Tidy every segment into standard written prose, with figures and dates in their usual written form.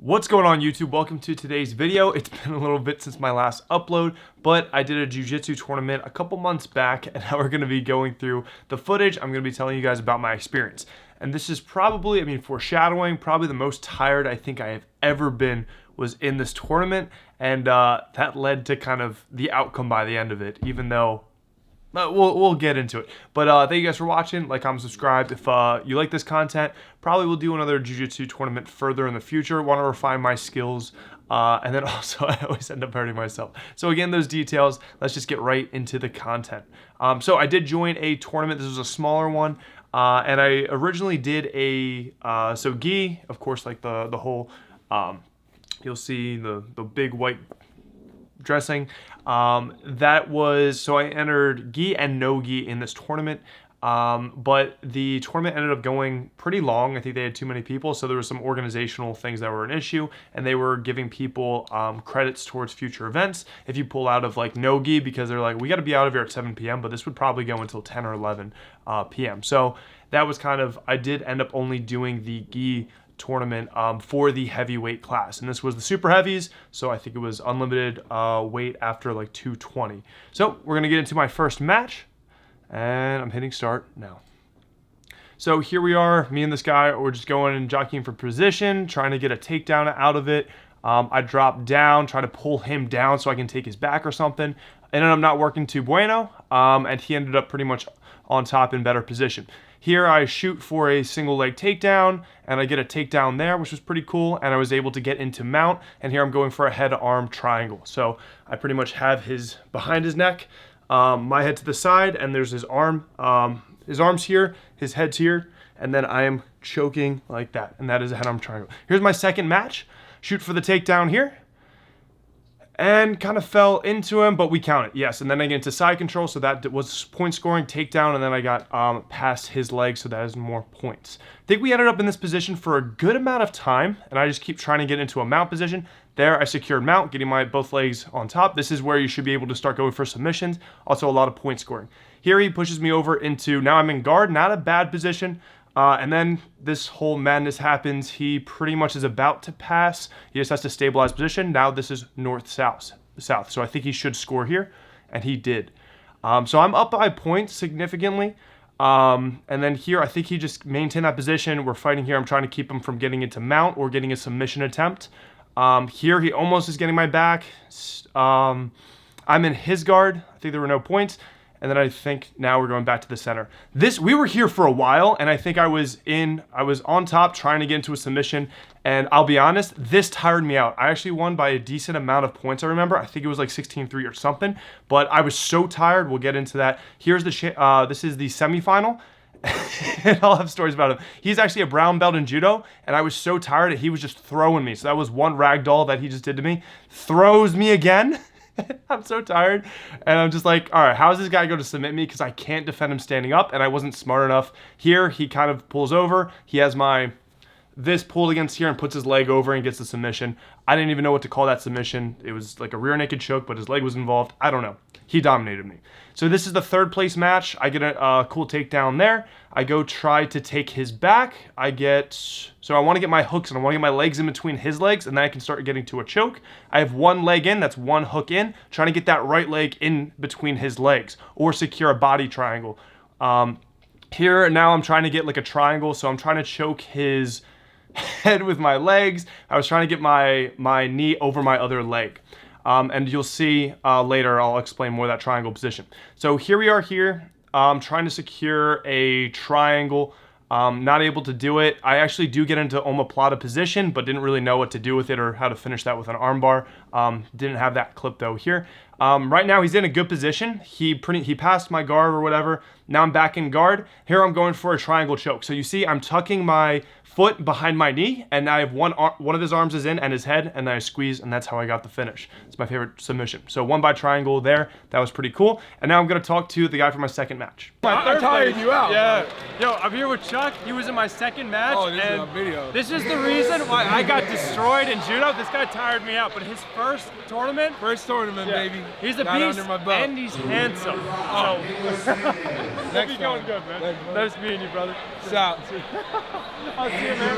What's going on YouTube? Welcome to today's video. It's been a little bit since my last upload, but I did a jiu-jitsu tournament a couple months back, and now we're going to be going through the footage. I'm going to be telling you guys about my experience. And this is probably, foreshadowing, probably the most tired I think I have ever been was in this tournament, and that led to kind of the outcome by the end of it, even though we'll get into it. But thank you guys for watching. Like, comment, subscribe. If you like this content, probably will do another jiu-jitsu tournament further in the future. Want to refine my skills. And then also, I always end up hurting myself. So again, those details, let's just get right into the content. So I did join a tournament. This was a smaller one. And I originally did a, so gi, of course, like the whole, you'll see the big white dressing. That was, so I entered gi and no gi in this tournament. But the tournament ended up going pretty long. I think they had too many people, so there were some organizational things that were an issue, and they were giving people credits towards future events if you pull out of like no gi, because they're like, we got to be out of here at 7 p.m., but this would probably go until 10 or 11 p.m. So that was kind of, I did end up only doing the gi tournament for the heavyweight class, and this was the super heavies, so I think it was unlimited weight after like 220. So we're gonna get into my first match, and I'm hitting start now. So here we are, me and this guy, we're just going and jockeying for position, trying to get a takedown out of it. I drop down, try to pull him down so I can take his back or something. Ended up not working too bueno, and he ended up pretty much on top in better position. Here I shoot for a single leg takedown, and I get a takedown there, which was pretty cool, and I was able to get into mount, and here I'm going for a head-arm triangle. So I pretty much have his behind his neck, my head to the side, and there's his arm, his arms here, his head's here, and then I am choking like that, and that is a head-arm triangle. Here's my second match. Shoot for the takedown here, and kind of fell into him, but we count it, yes. And then I get into side control, so that was point scoring, takedown, and then I got past his leg, so that is more points. I think we ended up in this position for a good amount of time, and I just keep trying to get into a mount position. There, I secured mount, getting my both legs on top. This is where you should be able to start going for submissions. Also, a lot of point scoring. Here, he pushes me over into, now I'm in guard, not a bad position. And then this whole madness happens. He pretty much is about to pass. He just has to stabilize position. Now this is north-south. So I think he should score here, and he did. So I'm up by points significantly. And then here, I think he just maintained that position. We're fighting here. I'm trying to keep him from getting into mount or getting a submission attempt. Here, he almost is getting my back. I'm in his guard. I think there were no points. And then I think now we're going back to the center. We were here for a while, and I think I was on top trying to get into a submission, and I'll be honest, this tired me out. I actually won by a decent amount of points, I remember. I think it was like 16-3 or something, but I was so tired. We'll get into that. Here's this is the semifinal. And I'll have stories about him. He's actually a brown belt in judo, and I was so tired that he was just throwing me. So that was one ragdoll that he just did to me. Throws me again. I'm so tired, and I'm just like, all right, how is this guy going to submit me? Because I can't defend him standing up, and I wasn't smart enough. Here, he kind of pulls over. He has this pulled against here and puts his leg over and gets the submission. I didn't even know what to call that submission. It was like a rear naked choke, but his leg was involved. I don't know. He dominated me. So this is the third place match. I get a cool takedown there. I go try to take his back. So I want to get my hooks and I want to get my legs in between his legs, and then I can start getting to a choke. I have one leg in, that's one hook in, trying to get that right leg in between his legs or secure a body triangle. Here, now I'm trying to get like a triangle, so I'm trying to choke his head with my legs. I was trying to get my knee over my other leg. And you'll see later, I'll explain more of that triangle position. So here we are here, trying to secure a triangle, not able to do it. I actually do get into Omaplata position, but didn't really know what to do with it or how to finish that with an armbar. Didn't have that clip though here. Right now he's in a good position. He passed my guard or whatever. Now I'm back in guard. Here I'm going for a triangle choke. So you see I'm tucking my foot behind my knee, and I have one of his arms is in and his head, and then I squeeze, and that's how I got the finish. It's my favorite submission. So one by triangle there. That was pretty cool. And now I'm going to talk to the guy for my second match. I tired you out. Yeah. Yo, I'm here with Chuck. He was in my second match. Oh, this is a video. This is the reason why I got destroyed in judo. This guy tired me out, but his first tournament. First tournament, yeah, baby. He's a got beast, under my belt. and he's handsome. So, Next be going time. good, man. Thanks, man. Nice meeting you, brother. Shout. I'll see you, man.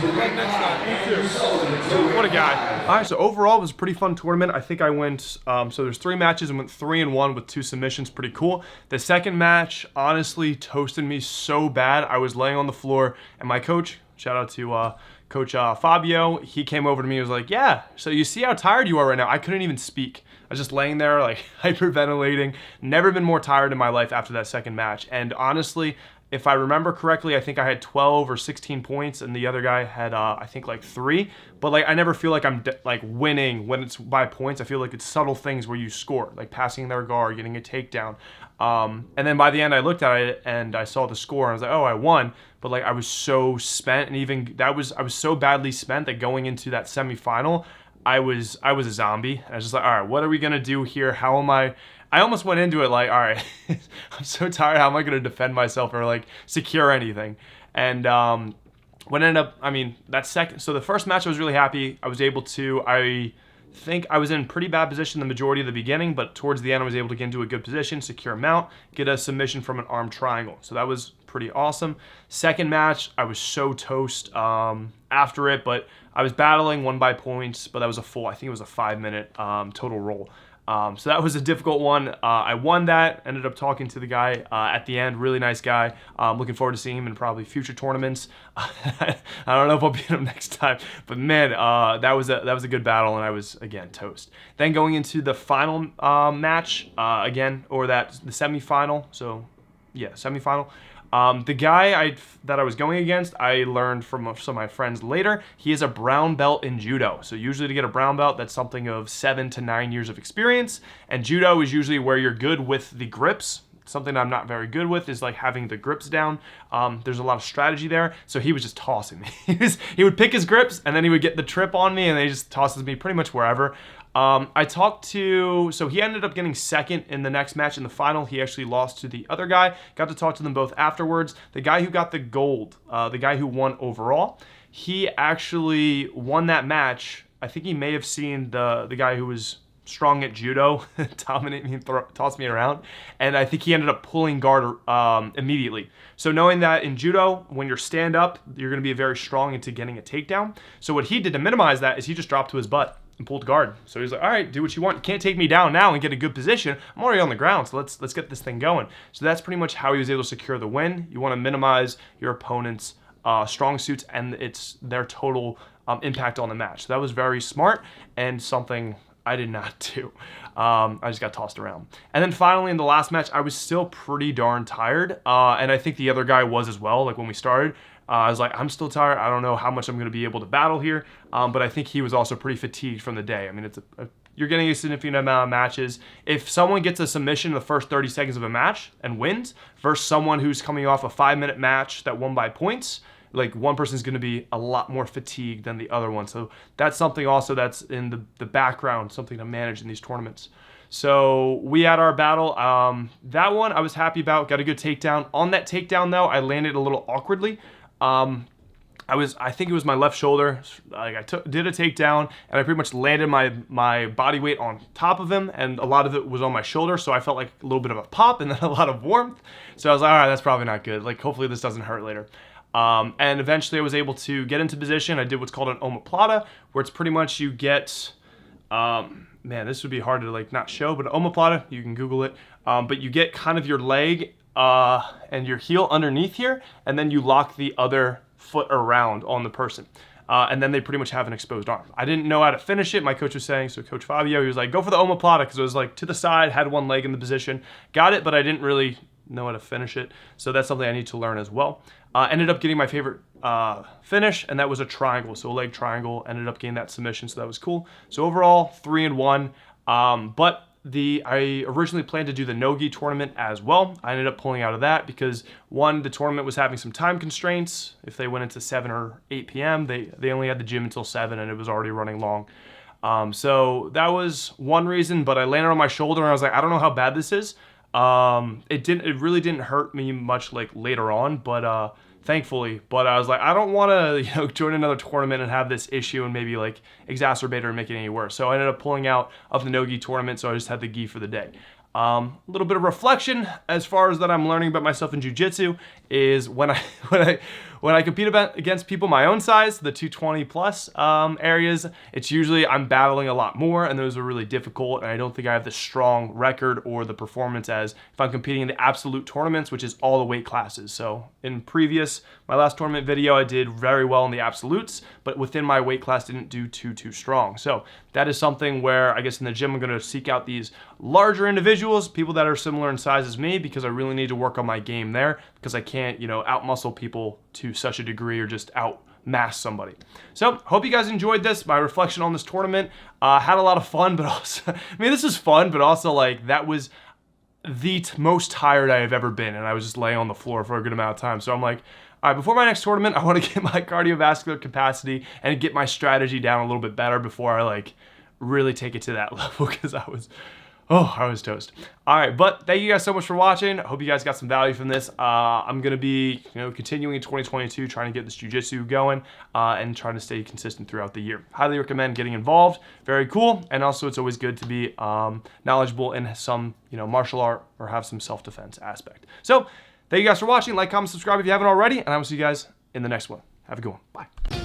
Good luck next time. What a guy. All right, so overall, it was a pretty fun tournament. I think I went, so there's 3 matches and went 3-1 with 2 submissions. Pretty cool. The second match, honestly, toasted me so bad. I was laying on the floor, and my coach, shout out to Coach Fabio, he came over to me and was like, yeah, so you see how tired you are right now? I couldn't even speak. I was just laying there, like, hyperventilating. Never been more tired in my life after that second match. And honestly, if I remember correctly, I think I had 12 or 16 points, and the other guy had, I think, like 3. But like, I never feel like I'm like winning when it's by points. I feel like it's subtle things where you score, like passing their guard, getting a takedown. And then by the end, I looked at it and I saw the score, and I was like, oh, I won. But like, I was so spent, and even I was so badly spent that going into that semifinal, I was a zombie. And I was just like, all right, what are we gonna do here? How am I almost went into it like, all right, I'm so tired. How am I going to defend myself or like secure anything? And what ended up, I mean, so the first match I was really happy. I was able to, I think I was in pretty bad position the majority of the beginning, but towards the end I was able to get into a good position, secure a mount, get a submission from an arm triangle. So that was pretty awesome. Second match, I was so toast after it, but I was battling, won by points, but that was I think it was a 5-minute total roll. So that was a difficult one. I won that, ended up talking to the guy at the end, really nice guy. Looking forward to seeing him in probably future tournaments. I don't know if I'll beat him next time, but man, that was a good battle, and I was, again, toast. Then going into the final match, again, or the semifinal, so yeah, semifinal. The guy that I was going against, I learned from some of my friends later, he is a brown belt in judo. So usually to get a brown belt, that's something of 7 to 9 years of experience. And judo is usually where you're good with the grips. Something I'm not very good with is like having the grips down. There's a lot of strategy there. So he was just tossing me. He would pick his grips, and then he would get the trip on me, and then he just tosses me pretty much wherever. So he ended up getting second in the next match in the final. He actually lost to the other guy. Got to talk to them both afterwards. The guy who got the gold, the guy who won overall, he actually won that match. I think he may have seen the guy who was strong at judo dominate me and toss me around, and I think he ended up pulling guard immediately. So knowing that in judo, when you're stand up, you're going to be very strong into getting a takedown. So what he did to minimize that is he just dropped to his butt and pulled guard. So he's like, all right, do what you want. You can't take me down now and get a good position. I'm already on the ground, so let's get this thing going. So that's pretty much how he was able to secure the win. You want to minimize your opponent's strong suits and their total impact on the match. So that was very smart and something I did not do. I just got tossed around. And then finally in the last match, I was still pretty darn tired. And I think the other guy was as well. Like when we started, I was like, I'm still tired. I don't know how much I'm going to be able to battle here. But I think he was also pretty fatigued from the day. I mean, you're getting a significant amount of matches. If someone gets a submission in the first 30 seconds of a match and wins versus someone who's coming off a 5-minute match that won by points, like one person's going to be a lot more fatigued than the other one. So that's something also that's in the background, something to manage in these tournaments. So we had our battle. That one I was happy about, got a good takedown. On that takedown though, I landed a little awkwardly. I think it was my left shoulder. Like did a takedown, and I pretty much landed my body weight on top of him, and a lot of it was on my shoulder, so I felt like a little bit of a pop and then a lot of warmth. So I was like, all right, that's probably not good. Like hopefully this doesn't hurt later. And eventually I was able to get into position. I did what's called an Omaplata, where it's pretty much you get, man, this would be hard to like not show, but Omaplata, you can Google it. But you get kind of your leg and your heel underneath here, and then you lock the other foot around on the person. And then they pretty much have an exposed arm. I didn't know how to finish it. My coach was saying, so Coach Fabio, he was like, go for the Omaplata, because it was like to the side, had one leg in the position. Got it, but I didn't really know how to finish it. So that's something I need to learn as well. Ended up getting my favorite finish, and that was a triangle. So a leg triangle, ended up getting that submission, so that was cool. So overall, 3-1. But I originally planned to do the Nogi tournament as well. I ended up pulling out of that because one, the tournament was having some time constraints. If they went into 7 or 8 p.m., they only had the gym until 7, and it was already running long. So that was one reason, but I landed on my shoulder, and I was like, I don't know how bad this is. It really didn't hurt me much like later on, but thankfully. But I was like, I don't want to, join another tournament and have this issue and maybe like exacerbate it or make it any worse. So I ended up pulling out of the no-gi tournament, so I just had the gi for the day. A little bit of reflection as far as that I'm learning about myself in jiu-jitsu is when I compete against people my own size, the 220 plus areas, it's usually I'm battling a lot more, and those are really difficult, and I don't think I have the strong record or the performance as if I'm competing in the absolute tournaments, which is all the weight classes. So in my last tournament video, I did very well in the absolutes, but within my weight class didn't do too strong. So that is something where I guess in the gym I'm going to seek out these larger individuals, people that are similar in size as me, because I really need to work on my game there, because I can't, out-muscle people to such a degree or just outmass somebody. So hope you guys enjoyed this, my reflection on this tournament. Had a lot of fun, but also, this is fun, but also like that was the most tired I have ever been, and I was just laying on the floor for a good amount of time. So I'm like, all right, before my next tournament, I want to get my cardiovascular capacity and get my strategy down a little bit better before I like really take it to that level, because I was toast. All right, but thank you guys so much for watching. Hope you guys got some value from this. I'm gonna be, continuing in 2022, trying to get this jiu-jitsu going and trying to stay consistent throughout the year. Highly recommend getting involved. Very cool, and also it's always good to be knowledgeable in some, martial art or have some self-defense aspect. So thank you guys for watching. Like, comment, subscribe if you haven't already, and I will see you guys in the next one. Have a good one. Bye.